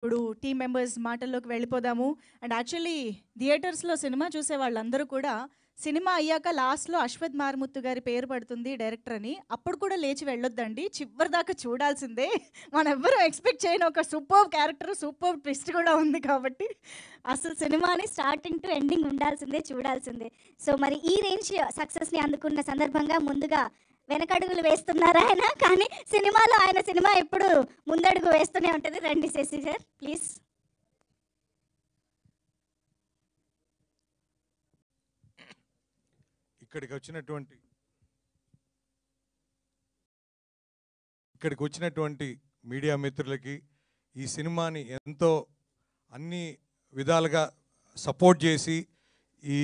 ఇప్పుడు team members మాటల్లోకి వెళ్ళిపోదాము. And actually థియేటర్స్‌లో సినిమా చూసే వాళ్ళందరూ కూడా సినిమా అయ్యాక లాస్ట్‌లో అశ్వథ్ మారిముత్తు గారి పేరు పడుతుంది డైరెక్టర్ అని. అప్పుడు కూడా లేచి వెళ్ళొద్దండి. చివరి దాకా చూడాల్సిందే. మనెవ్వరూ ఎక్స్‌పెక్ట్ చేయని ఒక సూపర్బ్ క్యారెక్టర్, సూపర్బ్ ట్విస్ట్ కూడా ఉంది కాబట్టి అసలు సినిమాని స్టార్టింగ్ టు ఎండింగ్ ఉండాల్సిందే, చూడాల్సిందే. సో మరి ఈ రేంజ్ సక్సెస్‌ని అందుకున్న సందర్భంగా ముందుగా వెనకడుగులు వేస్తున్నారా ఆయన? కానీ సినిమాలో ఆయన సినిమా ఎప్పుడు ముందడుగు వేస్తూనే ఉంటది. రండి శశి సార్ ప్లీజ్. ఇక్కడికి వచ్చినటువంటి మీడియా మిత్రులకి ఈ సినిమాని ఎంతో అన్ని విధాలుగా సపోర్ట్ చేసి ఈ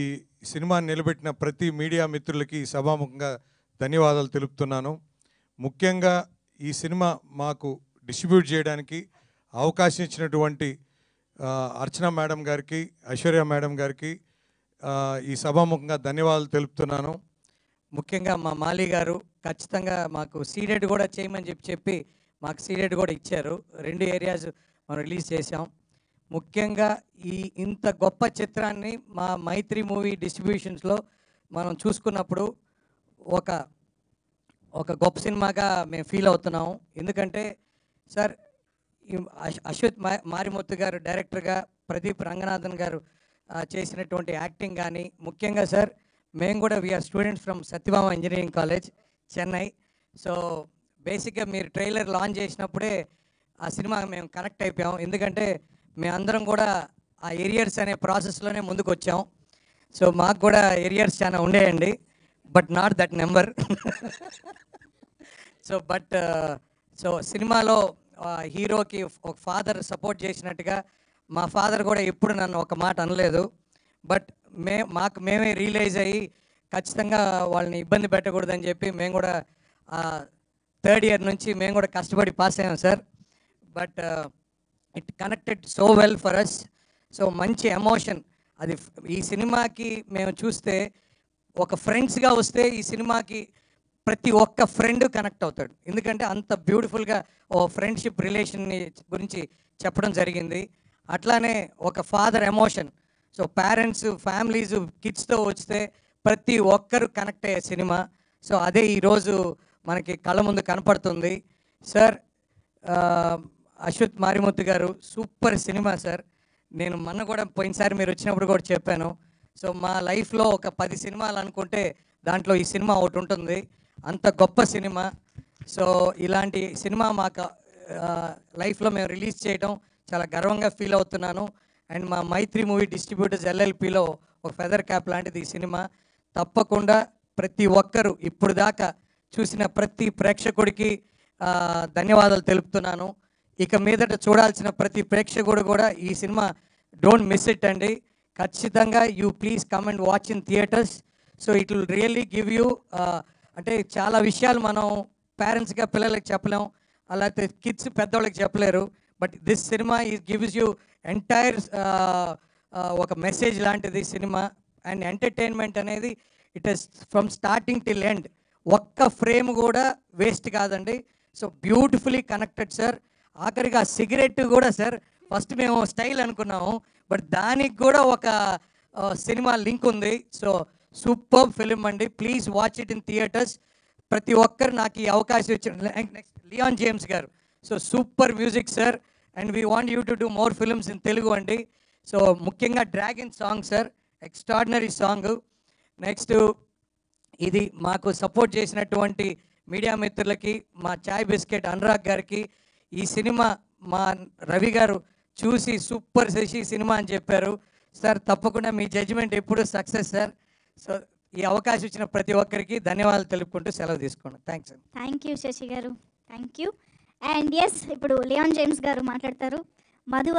సినిమాని నిలబెట్టిన ప్రతి మీడియా మిత్రులకి సభాముఖంగా ధన్యవాదాలు తెలుపుతున్నాను. ముఖ్యంగా ఈ సినిమా మాకు డిస్ట్రిబ్యూట్ చేయడానికి అవకాశం ఇచ్చినటువంటి అర్చన మేడం గారికి, ఐశ్వర్య మేడం గారికి ఈ సభాముఖంగా ధన్యవాదాలు తెలుపుతున్నాను. ముఖ్యంగా మా మాలి గారు ఖచ్చితంగా మాకు సీడెడ్ కూడా చేయమని చెప్పి మాకు సీడెడ్ కూడా ఇచ్చారు. 2 ఏరియాస్ మనం రిలీజ్ చేసాం. ముఖ్యంగా ఇంత గొప్ప చిత్రాన్ని మా మైత్రి మూవీ డిస్ట్రిబ్యూషన్స్లో మనం చూసుకున్నప్పుడు ఒక గొప్ప సినిమాగా మేము ఫీల్ అవుతున్నాము. ఎందుకంటే సార్ అశ్వథ్ మారిముత్తు గారు డైరెక్టర్గా, ప్రదీప్ రంగనాథన్ గారు చేసినటువంటి యాక్టింగ్ కానీ, ముఖ్యంగా సార్ మేము కూడా we are students from Sathyabama engineering college Chennai. So బేసిక్గా మీరు ట్రైలర్ లాంచ్ చేసినప్పుడే ఆ సినిమా మేము కనెక్ట్ అయిపోయాం. ఎందుకంటే మేమందరం కూడా ఆ ఎరియర్స్ అనే ప్రాసెస్లోనే ముందుకు వచ్చాం. సో మాకు కూడా ఎరియర్స్ చాలా ఉండేయండి, but not that number. So సినిమాలో హీరోకి ఒక ఫాదర్ సపోర్ట్ చేసినట్టుగా మా ఫాదర్ కూడా ఎప్పుడు నన్ను ఒక మాట అనలేదు. బట్ మేమే రియలైజ్ అయ్యి ఖచ్చితంగా వాళ్ళని ఇబ్బంది పెట్టకూడదని చెప్పి మేము కూడా 3rd ఇయర్ నుంచి మేము కూడా కష్టపడి పాస్ అయ్యాం sir. But it connected so well for us. So మంచి ఎమోషన్ అది ఈ సినిమాకి మేము చూస్తే ఒక ఫ్రెండ్స్గా వస్తే ఈ సినిమాకి ప్రతి ఒక్క ఫ్రెండ్ కనెక్ట్ అవుతాడు. ఎందుకంటే అంత బ్యూటిఫుల్గా ఓ ఫ్రెండ్షిప్ రిలేషన్ని గురించి చెప్పడం జరిగింది. అట్లానే ఒక father emotion. So parents, families, కిడ్స్తో వస్తే ప్రతి ఒక్కరు కనెక్ట్ అయ్యే సినిమా. సో అదే ఈరోజు మనకి కళ్ళ ముందు కనపడుతుంది. సార్ అశ్వథ్ మారిముత్తు గారు సూపర్ సినిమా సార్. నేను మొన్న కూడా పోయినసారి మీరు వచ్చినప్పుడు కూడా చెప్పాను. సో మా లైఫ్లో ఒక 10 సినిమాలు అనుకుంటే దాంట్లో ఈ సినిమా ఒకటి ఉంటుంది. అంత గొప్ప సినిమా. సో ఇలాంటి సినిమా మాకు లైఫ్లో మేము రిలీజ్ చేయడం చాలా గర్వంగా ఫీల్ అవుతున్నాను. అండ్ మా మైత్రి మూవీ డిస్ట్రిబ్యూటర్స్ LLPలో ఒక ఫెదర్ క్యాప్ లాంటిది ఈ సినిమా. తప్పకుండా ప్రతి ఒక్కరు ఇప్పుడు దాకా చూసిన ప్రతి ప్రేక్షకుడికి ధన్యవాదాలు తెలుపుతున్నాను. ఇక మీదట చూడాల్సిన ప్రతి ప్రేక్షకుడు కూడా ఈ సినిమా డోంట్ మిస్ ఇట్ అండి. ఖచ్చితంగా you please come and watch in theatres. So it will really give you అంటే చాలా విషయాలు మనం పేరెంట్స్గా పిల్లలకి చెప్పలేం, అలాగే కిడ్స్ పెద్దవాళ్ళకి చెప్పలేరు. But this cinema gives you entire ఒక మెసేజ్ లాంటిది సినిమా. అండ్ ఎంటర్టైన్మెంట్ అనేది it is from starting till end. ఒక్క ఫ్రేమ్ కూడా వేస్ట్ కాదండి. So beautifully connected sir. ఆఖరిగా సిగరెట్ కూడా సార్ ఫస్ట్ మేము స్టైల్ అనుకున్నాము, బట్ దానికి కూడా ఒక సినిమా లింక్ ఉంది. సో సూపర్ ఫిలిం అండి. Please watch it in theatres. ప్రతి ఒక్కరు నాకు ఈ అవకాశం ఇచ్చిన నెక్స్ట్ లియాన్ జేమ్స్ గారు. So super music sir. And we want you to do more films in Telugu అండి. సో ముఖ్యంగా dragon song sir, extraordinary song. Next ఇది మాకు సపోర్ట్ చేసినటువంటి మీడియా మిత్రులకి, మా చాయ్ బిస్కెట్ అనురాగ్ గారికి, ఈ సినిమా మా రవి గారు చూసి సూపర్ శశి సినిమా అని చెప్పారు. సార్ తప్పకుండా మీ జడ్జిమెంట్ ఎప్పుడు సక్సెస్ సార్. సో ఈ అవకాశం ఇచ్చిన ప్రతి ఒక్కరికి ధన్యవాదాలు తెలుపుకుంటూ సెలవు తీసుకోండి. థ్యాంక్స్ అండి. థ్యాంక్ యూ శశి గారు, థ్యాంక్ యూ. అండ్ ఎస్ ఇప్పుడు లియాన్ జేమ్స్ గారు మాట్లాడతారు. మధు